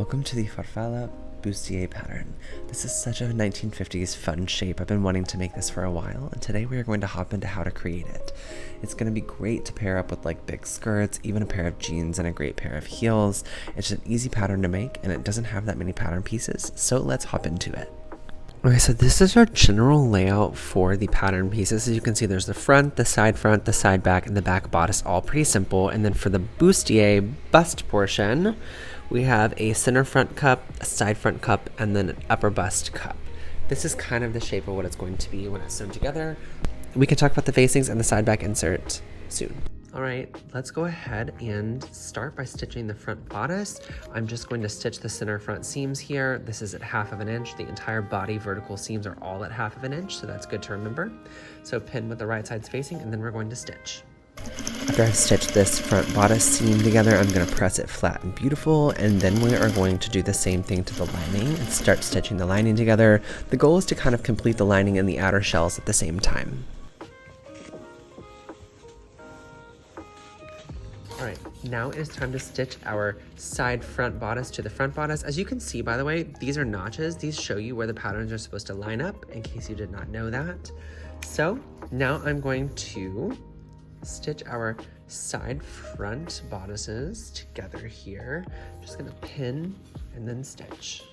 Welcome to the Farfalla Bustier pattern. This is such a 1950s fun shape. I've been wanting to make this for a while, and today we are going to hop into how to create it. It's going to be great to pair up with like big skirts, even a pair of jeans and a great pair of heels. It's just an easy pattern to make, and it doesn't have that many pattern pieces, so let's hop into it. Okay, so this is our general layout for the pattern pieces. As you can see, there's the front, the side back, and the back bodice, all pretty simple. And then for the bustier bust portion, we have a center front cup, a side front cup, and then an upper bust cup. This is kind of the shape of what it's going to be when it's sewn together. We can talk about the facings and the side back insert soon. All right, let's go ahead and start by stitching the front bodice. I'm just going to stitch the center front seams here. This is at 1/2 inch. The entire body vertical seams are all at 1/2 inch, so that's good to remember. So pin with the right sides facing, and then we're going to stitch. After I've stitched this front bodice seam together, I'm going to press it flat and beautiful, and then we are going to do the same thing to the lining and start stitching the lining together. The goal is to kind of complete the lining and the outer shells at the same time. All right, now it is time to stitch our side front bodice to the front bodice. As you can see, by the way, these are notches. These show you where the patterns are supposed to line up, in case you did not know that. So now I'm going to stitch our side front bodices together here. Just gonna pin and then stitch.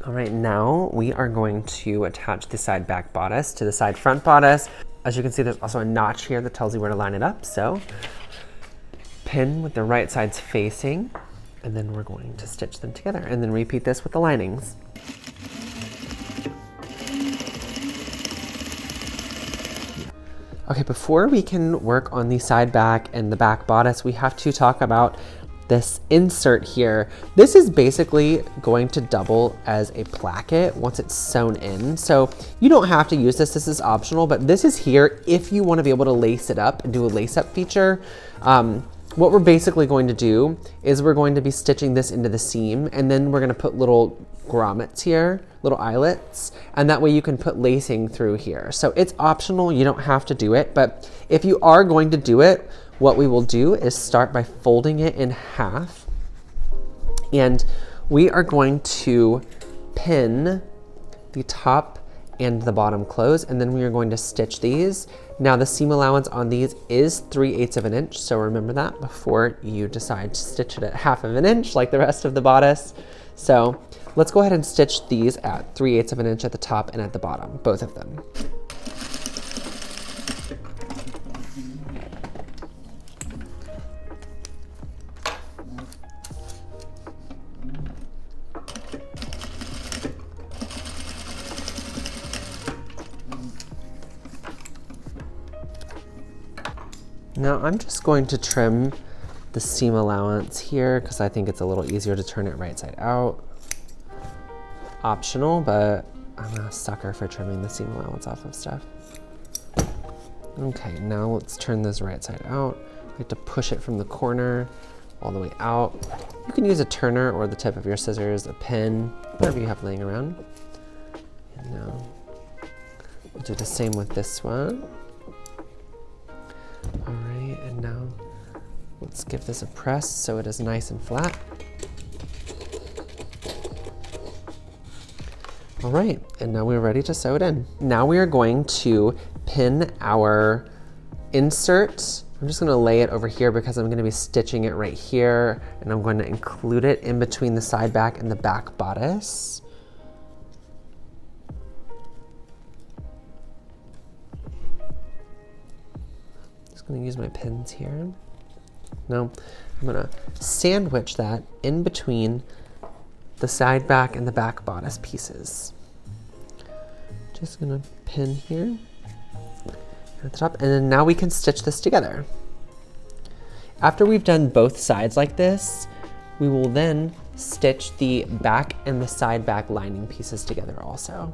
All right, now we are going to attach the side back bodice to the side front bodice. As you can see, there's also a notch here that tells you where to line it up. So pin with the right sides facing, and then we're going to stitch them together, and then repeat this with the linings. Okay, before we can work on the side back and the back bodice, we have to talk about this insert here. This is basically going to double as a placket once it's sewn in. So you don't have to use this is optional, but this is here if you want to be able to lace it up and do a lace up feature. What we're basically going to do is we're going to be stitching this into the seam, and then we're going to put little grommets here, little eyelets, and that way you can put lacing through here. So it's optional, you don't have to do it, but if you are going to do it, what we will do is start by folding it in half, and we are going to pin the top and the bottom close, and then we are going to stitch these. Now the seam allowance on these is 3/8 inch, so remember that before you decide to stitch it at 1/2 inch like the rest of the bodice. So let's go ahead and stitch these at 3/8 inch at the top and at the bottom, both of them. Now I'm just going to trim the seam allowance here because I think it's a little easier to turn it right side out. Optional, but I'm a sucker for trimming the seam allowance off of stuff. Okay, now let's turn this right side out. We have to push it from the corner all the way out. You can use a turner or the tip of your scissors, a pin, whatever you have laying around. And now we'll do the same with this one. All right, and now let's give this a press so it is nice and flat. All right, and now we're ready to sew it in. Now we are going to pin our insert. I'm just gonna lay it over here because I'm gonna be stitching it right here, and I'm going to include it in between the side back and the back bodice. I'm gonna use my pins here. Now I'm gonna sandwich that in between the side back and the back bodice pieces. Just gonna pin here at the top, and then now we can stitch this together. After we've done both sides like this, we will then stitch the back and the side back lining pieces together also.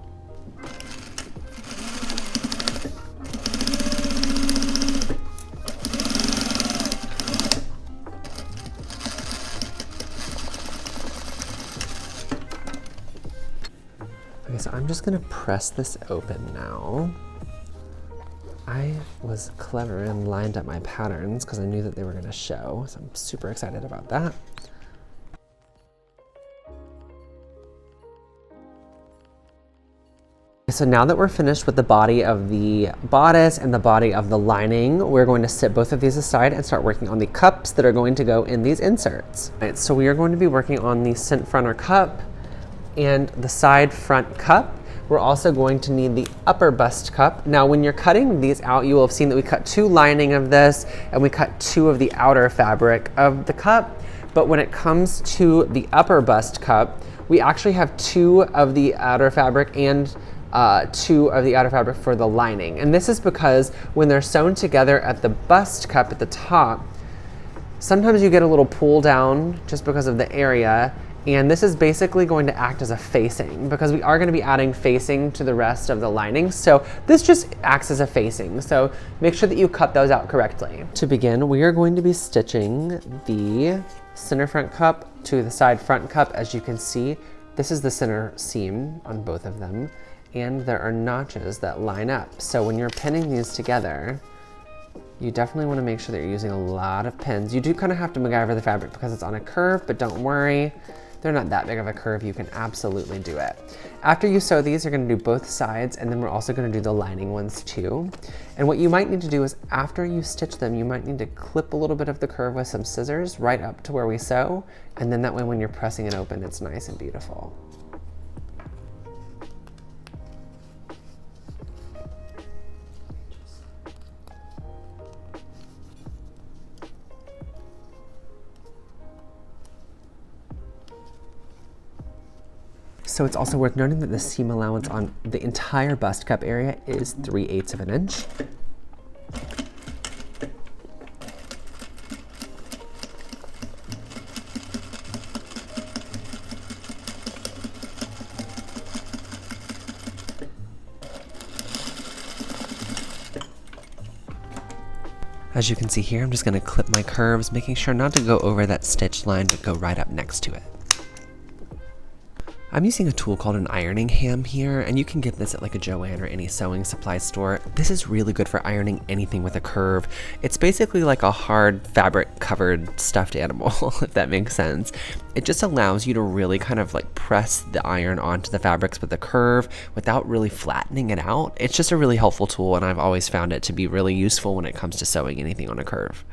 Okay, so I'm I'm just gonna press this open now. I was clever and lined up my patterns because I knew that they were gonna show, so I'm super excited about that. So now that we're finished with the body of the bodice and the body of the lining, we're going to set both of these aside and start working on the cups that are going to go in these inserts. All right, so we are going to be working on the cent fronter cup and the side front cup. We're also going to need the upper bust cup. Now, when you're cutting these out, you will have seen that we cut 2 lining of this and we cut 2 of the outer fabric of the cup. But when it comes to the upper bust cup, we actually have 2 of the outer fabric and 2 of the outer fabric for the lining. And this is because when they're sewn together at the bust cup at the top, sometimes you get a little pull down just because of the area. And this is basically going to act as a facing because we are going to be adding facing to the rest of the lining. So this just acts as a facing. So make sure that you cut those out correctly. To begin, we are going to be stitching the center front cup to the side front cup. As you can see, this is the center seam on both of them. And there are notches that line up. So when you're pinning these together, you definitely want to make sure that you're using a lot of pins. You do kind of have to MacGyver the fabric because it's on a curve, but don't worry. They're not that big of a curve. You can absolutely do it. After you sew these, you're going to do both sides, and then we're also going to do the lining ones too. And what you might need to do is after you stitch them, you might need to clip a little bit of the curve with some scissors right up to where we sew. And then that way when you're pressing it open, it's nice and beautiful. So it's also worth noting that the seam allowance on the entire bust cup area is 3/8 of an inch. As you can see here, I'm just gonna clip my curves, making sure not to go over that stitch line, but go right up next to it. I'm using a tool called an ironing ham here, and you can get this at like a Joann or any sewing supply store. This is really good for ironing anything with a curve. It's basically like a hard fabric covered stuffed animal, if that makes sense. It just allows you to really kind of like press the iron onto the fabrics with a curve without really flattening it out. It's just a really helpful tool, and I've always found it to be really useful when it comes to sewing anything on a curve.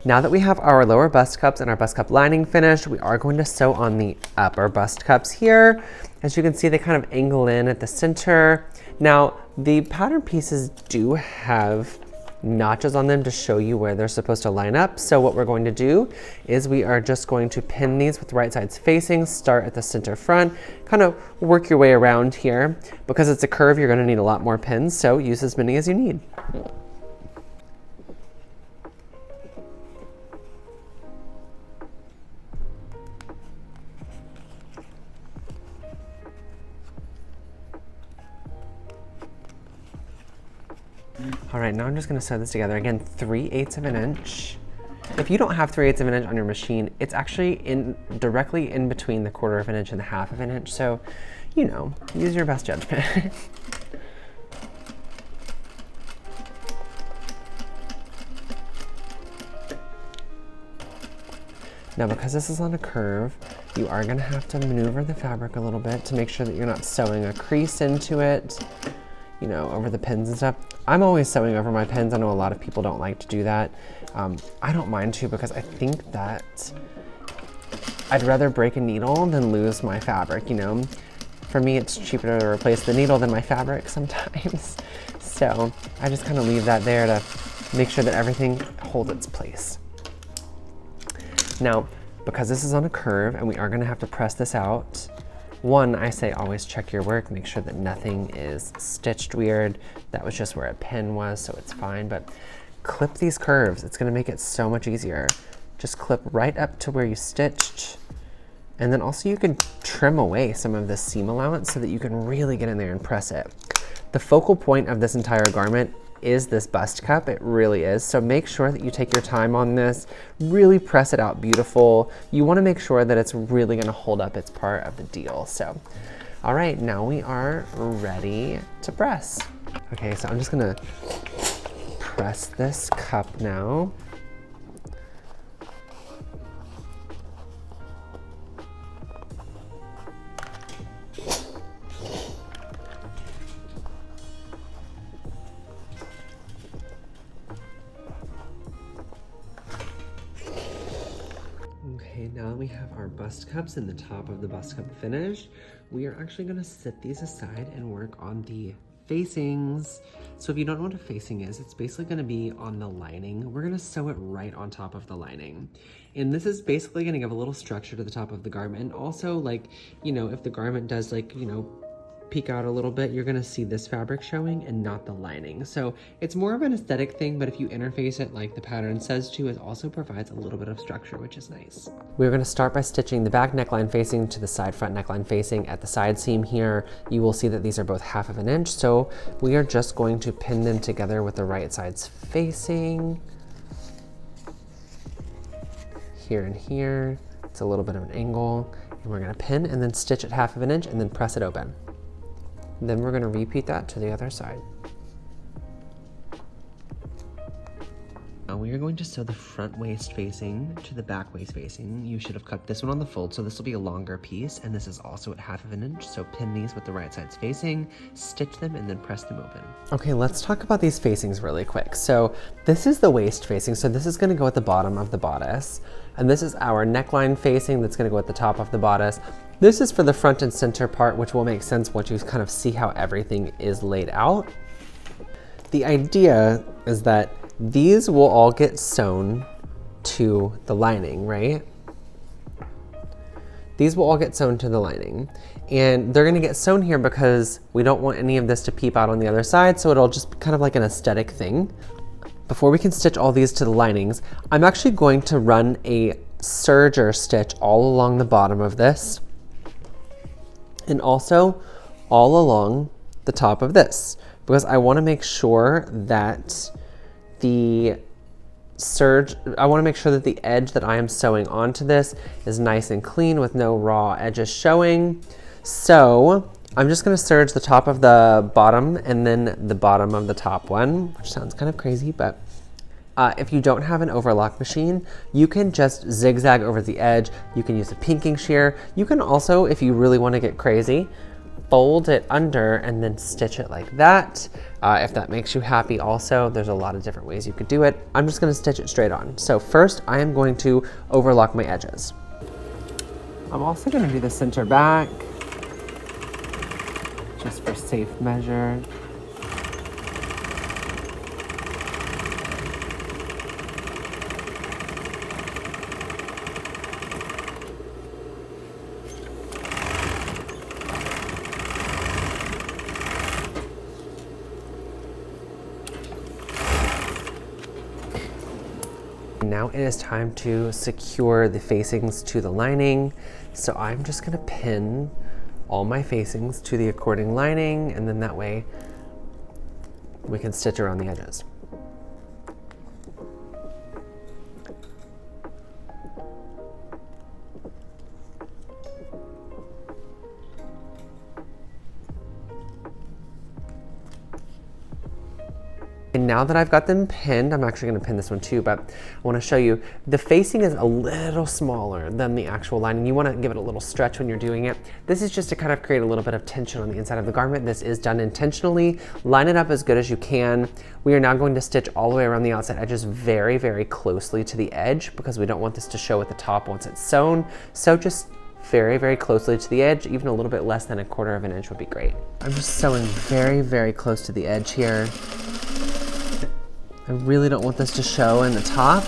Now that we have our lower bust cups and our bust cup lining finished, we are going to sew on the upper bust cups here. As you can see, they kind of angle in at the center. Now, the pattern pieces do have notches on them to show you where they're supposed to line up. So what we're going to do is we are just going to pin these with right sides facing, start at the center front, kind of work your way around here. Because it's a curve, you're going to need a lot more pins, so use as many as you need. All right, now I'm just gonna sew this together. Again, 3/8 of an inch. If you don't have 3/8 of an inch on your machine, it's actually directly in between the 1/4 of an inch and the 1/2 of an inch. So, you know, use your best judgment. Now, because this is on a curve, you are gonna have to maneuver the fabric a little bit to make sure that you're not sewing a crease into it, you know, over the pins and stuff. I'm always sewing over my pins. I know a lot of people don't like to do that. I don't mind to because I think that I'd rather break a needle than lose my fabric, you know? For me, it's cheaper to replace the needle than my fabric sometimes. So I just kind of leave that there to make sure that everything holds its place. Now, because this is on a curve and we are gonna have to press this out, one, I say always check your work, make sure that nothing is stitched weird. That was just where a pin was, so it's fine, but clip these curves. It's gonna make it so much easier. Just clip right up to where you stitched. And then also you can trim away some of the seam allowance so that you can really get in there and press it. The focal point of this entire garment is this bust cup. It really is. So make sure that you take your time on this, really press it out beautiful. You want to make sure that it's really going to hold up its part of the deal. So All right, now we are ready to press. Okay, so I'm just gonna press this cup now. Okay, now that we have our bust cups and the top of the bust cup finished, we are actually gonna set these aside and work on the facings. So if you don't know what a facing is, it's basically gonna be on the lining. We're gonna sew it right on top of the lining. And this is basically gonna give a little structure to the top of the garment. And also, like, you know, if the garment does, like, you know, peek out a little bit, you're gonna see this fabric showing and not the lining. So it's more of an aesthetic thing, but if you interface it like the pattern says to, it also provides a little bit of structure, which is nice. We're gonna start by stitching the back neckline facing to the side front neckline facing. At the side seam here, you will see that these are both 1/2 of an inch. So we are just going to pin them together with the right sides facing. Here and here, it's a little bit of an angle. And we're gonna pin and then stitch at 1/2 of an inch and then press it open. Then we're gonna repeat that to the other side. Now we are going to sew the front waist facing to the back waist facing. You should have cut this one on the fold, so this will be a longer piece, and this is also at 1/2 of an inch, so pin these with the right sides facing, stitch them, and then press them open. Okay, let's talk about these facings really quick. So this is the waist facing, so this is gonna go at the bottom of the bodice, and this is our neckline facing that's gonna go at the top of the bodice. This is for the front and center part, which will make sense once you kind of see how everything is laid out. The idea is that these will all get sewn to the lining, right? These will all get sewn to the lining. And they're gonna get sewn here because we don't want any of this to peep out on the other side, so it'll just be kind of like an aesthetic thing. Before we can stitch all these to the linings, I'm actually going to run a serger stitch all along the bottom of this, and also all along the top of this, because I wanna make sure that the edge that I am sewing onto this is nice and clean with no raw edges showing. So I'm just gonna serge the top of the bottom and then the bottom of the top one, which sounds kind of crazy, but if you don't have an overlock machine, you can just zigzag over the edge. You can use a pinking shear. You can also, if you really wanna get crazy, fold it under and then stitch it like that. If that makes you happy also, there's a lot of different ways you could do it. I'm just gonna stitch it straight on. So first I am going to overlock my edges. I'm also gonna do the center back, just for safe measure. Now it is time to secure the facings to the lining. So I'm just gonna pin all my facings to the according lining, and then that way we can stitch around the edges. And now that I've got them pinned, I'm actually gonna pin this one too, but I wanna show you, the facing is a little smaller than the actual lining. You wanna give it a little stretch when you're doing it. This is just to kind of create a little bit of tension on the inside of the garment. This is done intentionally. Line it up as good as you can. We are now going to stitch all the way around the outside edges very, very closely to the edge because we don't want this to show at the top once it's sewn. So just very, very closely to the edge, even a little bit less than 1/4 of an inch would be great. I'm just sewing very, very close to the edge here. I really don't want this to show in the top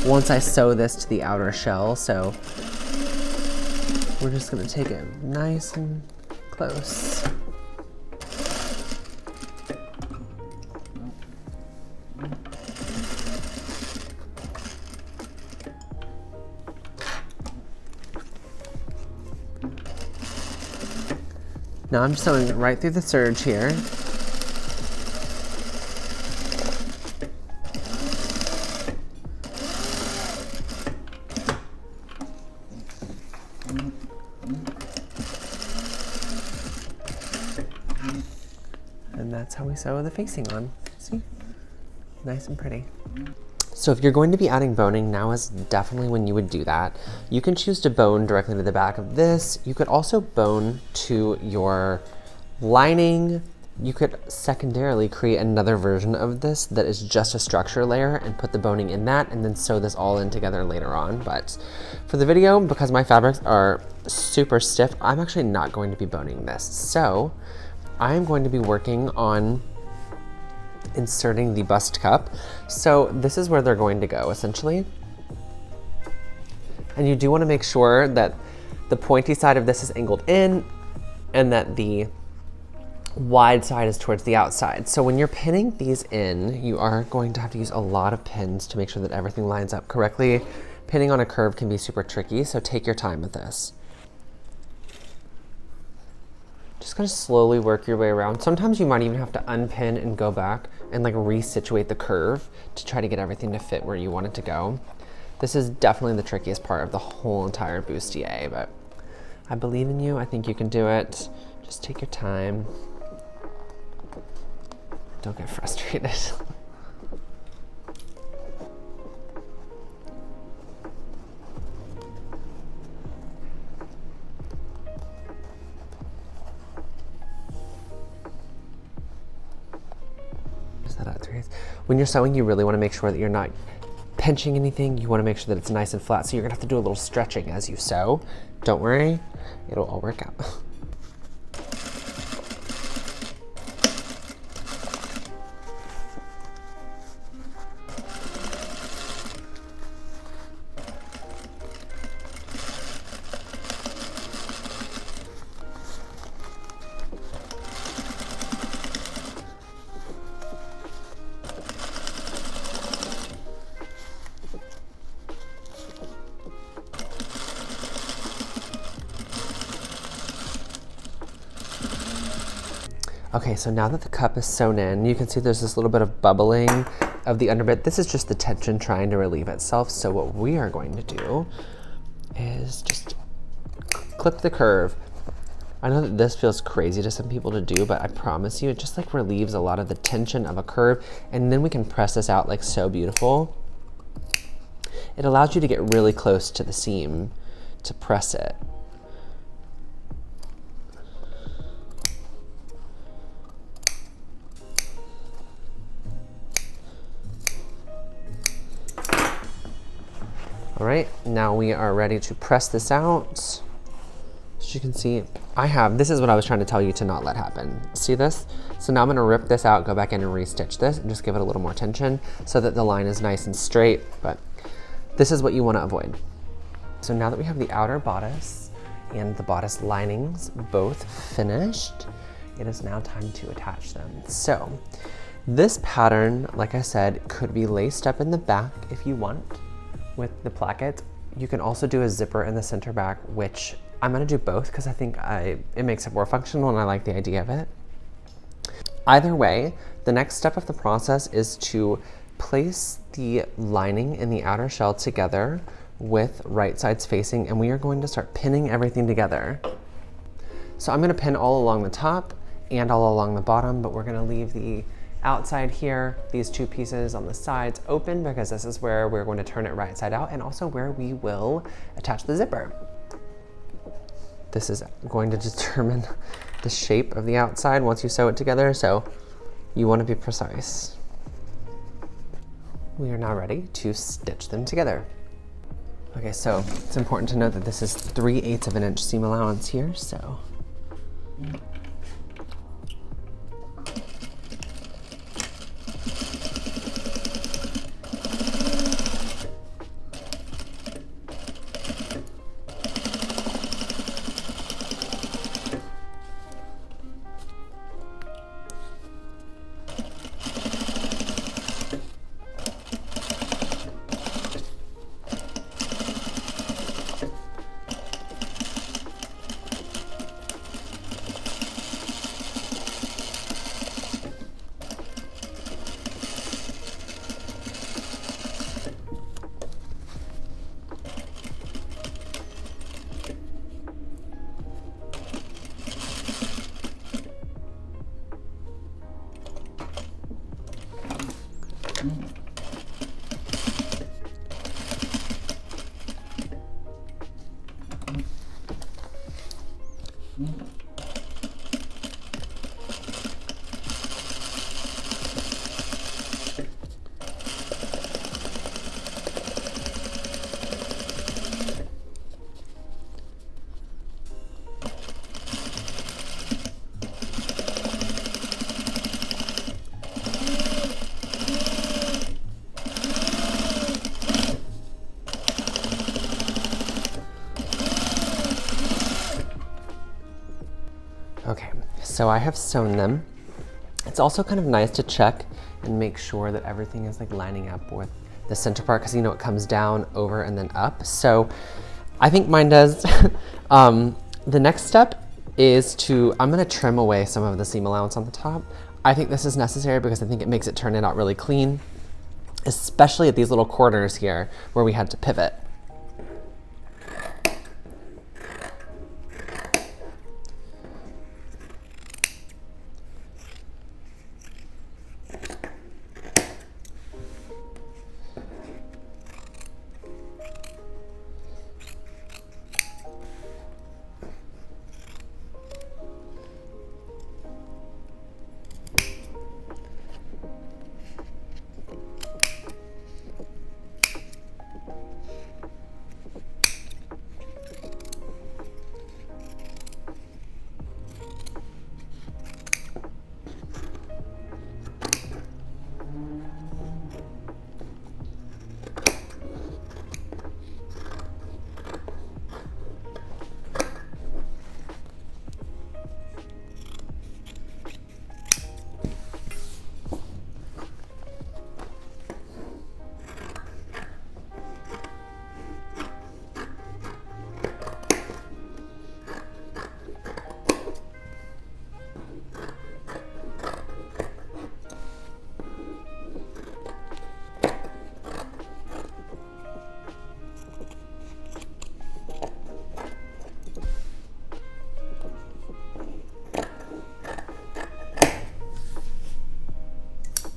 once I sew this to the outer shell, so we're just gonna take it nice and close. Now I'm just sewing it right through the serge here. we sew the facing on. See? Nice and pretty. So if you're going to be adding boning, now is definitely when you would do that. You can choose to bone directly to the back of this. You could also bone to your lining. You could secondarily create another version of this that is just a structure layer and put the boning in that and then sew this all in together later on. But for the video, because my fabrics are super stiff, I'm actually not going to be boning this. So I'm going to be working on inserting the bust cup. So this is where they're going to go essentially. And you do want to make sure that the pointy side of this is angled in and that the wide side is towards the outside. So when you're pinning these in, you are going to have to use a lot of pins to make sure that everything lines up correctly. Pinning on a curve can be super tricky, so take your time with this. Just gonna slowly work your way around. Sometimes you might even have to unpin and go back and like resituate the curve to try to get everything to fit where you want it to go. This is definitely the trickiest part of the whole entire bustier, but I believe in you. I think you can do it. Just take your time. Don't get frustrated. When you're sewing, you really want to make sure that you're not pinching anything. You want to make sure that it's nice and flat. So you're gonna have to do a little stretching as you sew. Don't worry, it'll all work out. Okay, so now that the cup is sewn in, you can see there's this little bit of bubbling of the underbit. This is just the tension trying to relieve itself. So what we are going to do is just clip the curve. I know that this feels crazy to some people to do, but I promise you, it just like relieves a lot of the tension of a curve, and then we can press this out like so beautiful. It allows you to get really close to the seam to press it. All right, now we are ready to press this out. As you can see, this is what I was trying to tell you to not let happen. See this? So now I'm gonna rip this out, go back in and restitch this and just give it a little more tension so that the line is nice and straight, but this is what you wanna avoid. So now that we have the outer bodice and the bodice linings both finished, it is now time to attach them. So this pattern, like I said, could be laced up in the back if you want with the placket. You can also do a zipper in the center back, which I'm gonna do both because I think it makes it more functional and I like the idea of it. Either way, the next step of the process is to place the lining and the outer shell together with right sides facing, and we are going to start pinning everything together. So I'm gonna pin all along the top and all along the bottom, but we're gonna leave the outside here, these two pieces on the sides open because this is where we're going to turn it right side out and also where we will attach the zipper. This is going to determine the shape of the outside once you sew it together, so you want to be precise. We are now ready to stitch them together. Okay, so it's important to note that this is 3/8 of an inch seam allowance here, so. Okay, so I have sewn them. It's also kind of nice to check and make sure that everything is like lining up with the center part, because you know it comes down, over, and then up. So I think mine does. The next step is I'm gonna trim away some of the seam allowance on the top. I think this is necessary because I think it makes it turn it out really clean, especially at these little corners here where we had to pivot.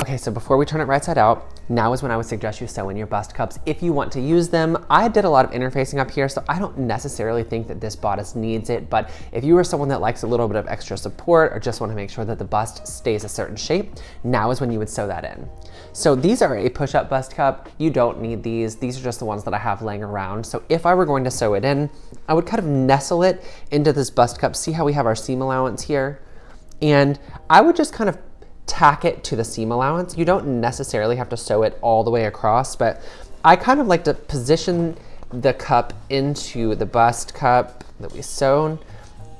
Okay, so before we turn it right side out, now is when I would suggest you sew in your bust cups if you want to use them. I did a lot of interfacing up here, so I don't necessarily think that this bodice needs it, but if you are someone that likes a little bit of extra support or just want to make sure that the bust stays a certain shape, now is when you would sew that in. So these are a push-up bust cup. You don't need these. These are just the ones that I have laying around. So if I were going to sew it in, I would kind of nestle it into this bust cup. See how we have our seam allowance here? And I would just kind of tack it to the seam allowance. You don't necessarily have to sew it all the way across, but I kind of like to position the cup into the bust cup that we sewn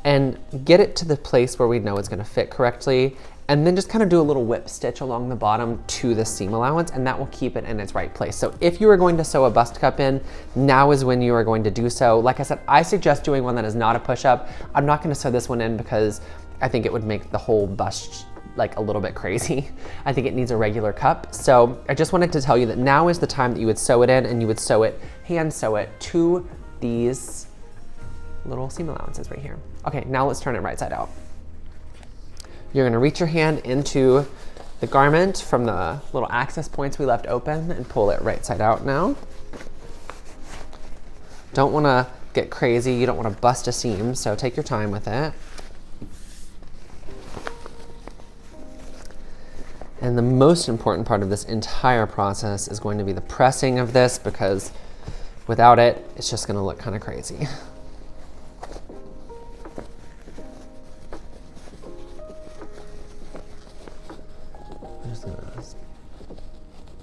and get it to the place where we know it's gonna fit correctly, and then just kind of do a little whip stitch along the bottom to the seam allowance, and that will keep it in its right place. So if you are going to sew a bust cup in, now is when you are going to do so. Like I said, I suggest doing one that is not a push-up. I'm not gonna sew this one in because I think it would make the whole bust like a little bit crazy. I think it needs a regular cup. So I just wanted to tell you that now is the time that you would sew it in, and you would sew it, hand sew it to these little seam allowances right here. Okay, now let's turn it right side out. You're gonna reach your hand into the garment from the little access points we left open and pull it right side out now. Don't wanna get crazy, you don't wanna bust a seam, so take your time with it. And the most important part of this entire process is going to be the pressing of this, because without it, it's just gonna look kind of crazy.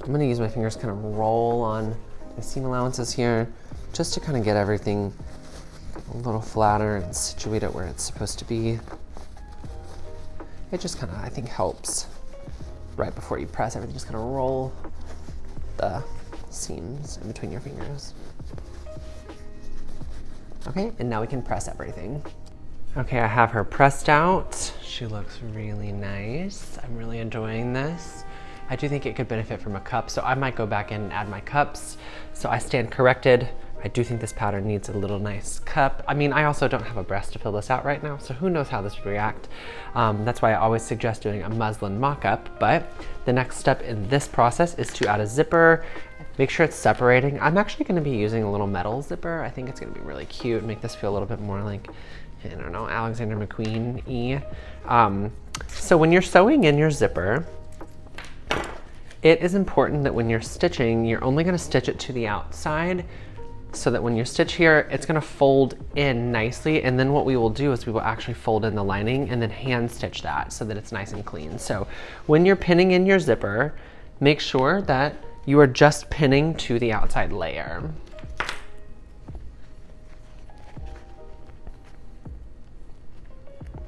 I'm gonna use my fingers to kind of roll on the seam allowances here, just to kind of get everything a little flatter and situate it where it's supposed to be. It just kind of, I think, helps. Right before you press everything, just kind of roll the seams in between your fingers. Okay, and now we can press everything. Okay, I have her pressed out. She looks really nice. I'm really enjoying this. I do think it could benefit from a cup, so I might go back in and add my cups. So I stand corrected I do think this pattern needs a little nice cup. I mean, I also don't have a breast to fill this out right now, so who knows how this would react. That's why I always suggest doing a muslin mock-up, but the next step in this process is to add a zipper. Make sure it's separating. I'm actually gonna be using a little metal zipper. I think it's gonna be really cute, make this feel a little bit more like, I don't know, Alexander McQueen-y. So when you're sewing in your zipper, it is important that when you're stitching, you're only gonna stitch it to the outside, so that when you stitch here, it's gonna fold in nicely. And then what we will do is we will actually fold in the lining and then hand stitch that so that it's nice and clean. So when you're pinning in your zipper, make sure that you are just pinning to the outside layer.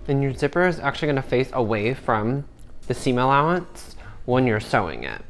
And your zipper is actually gonna face away from the seam allowance when you're sewing it.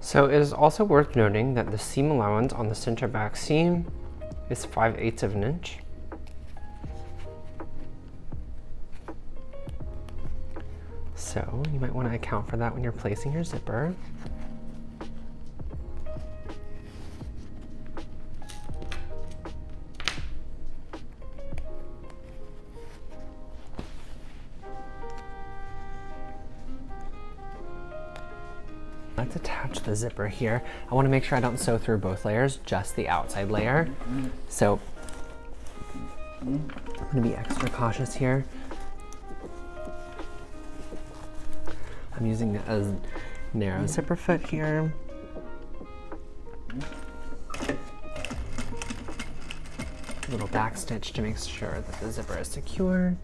So it is also worth noting that the seam allowance on the center back seam is 5/8 of an inch. So you might want to account for that when you're placing your zipper. Let's attach the zipper here. I want to make sure I don't sew through both layers, just the outside layer. So I'm going to be extra cautious here. I'm using a narrow zipper foot here. A little back stitch to make sure that the zipper is secure.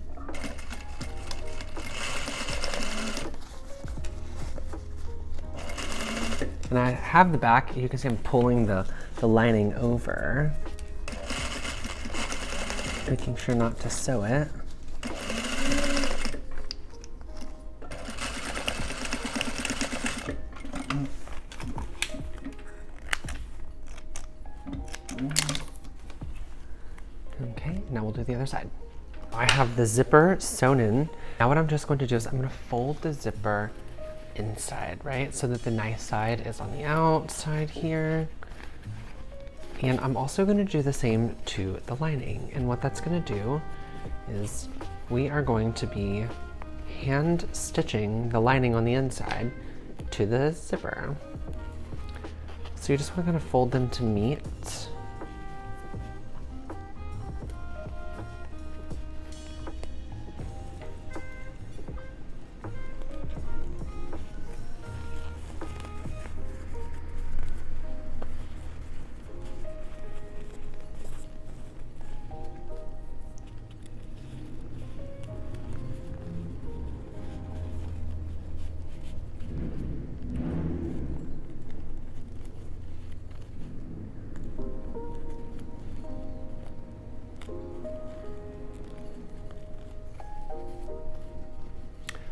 And I have the back, you can see I'm pulling the lining over, making sure not to sew it. Okay, now we'll do the other side. I have the zipper sewn in. Now what I'm just going to do is I'm going to fold the zipper inside, right? So that the nice side is on the outside here. And I'm also going to do the same to the lining. And what that's going to do is we are going to be hand stitching the lining on the inside to the zipper. So you just want to kind of fold them to meet.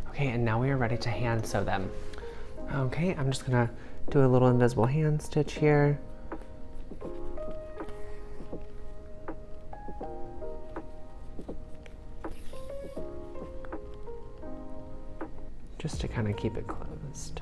Okay, and now we are ready to hand sew them. Okay, I'm just gonna do a little invisible hand stitch here. Just to kind of keep it closed.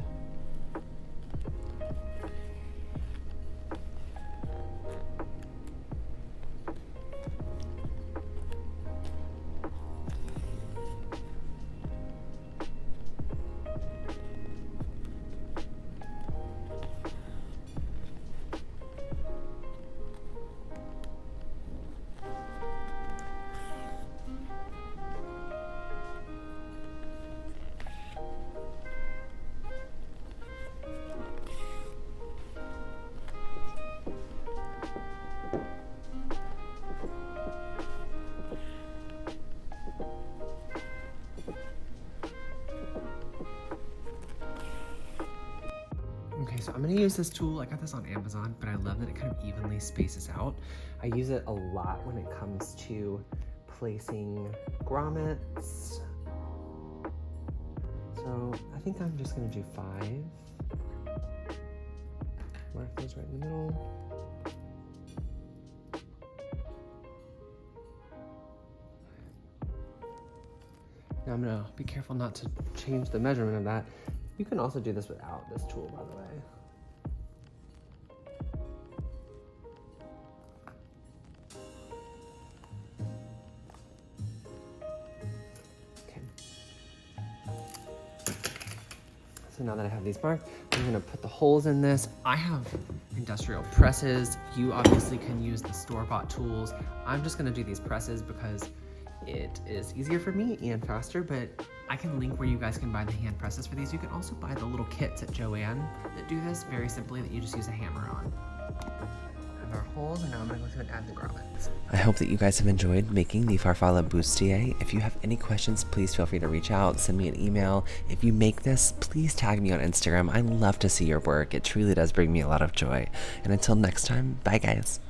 I'm gonna use this tool. I got this on Amazon, but I love that it kind of evenly spaces out. I use it a lot when it comes to placing grommets. So I think I'm just gonna do 5. Mark those right in the middle. Now I'm gonna be careful not to change the measurement of that. You can also do this without this tool, by the way. Okay. So now that I have these marked, I'm gonna put the holes in this. I have industrial presses. You obviously can use the store-bought tools. I'm just gonna do these presses because it is easier for me and faster, but I can link where you guys can buy the hand presses for these. You can also buy the little kits at Joann that do this very simply, that you just use a hammer on. Have our holes, and now I'm gonna go through and add the grommets. I hope that you guys have enjoyed making the Farfalla Bustier. If you have any questions, please feel free to reach out, send me an email. If you make this, please tag me on Instagram. I love to see your work. It truly does bring me a lot of joy. And until next time, bye guys.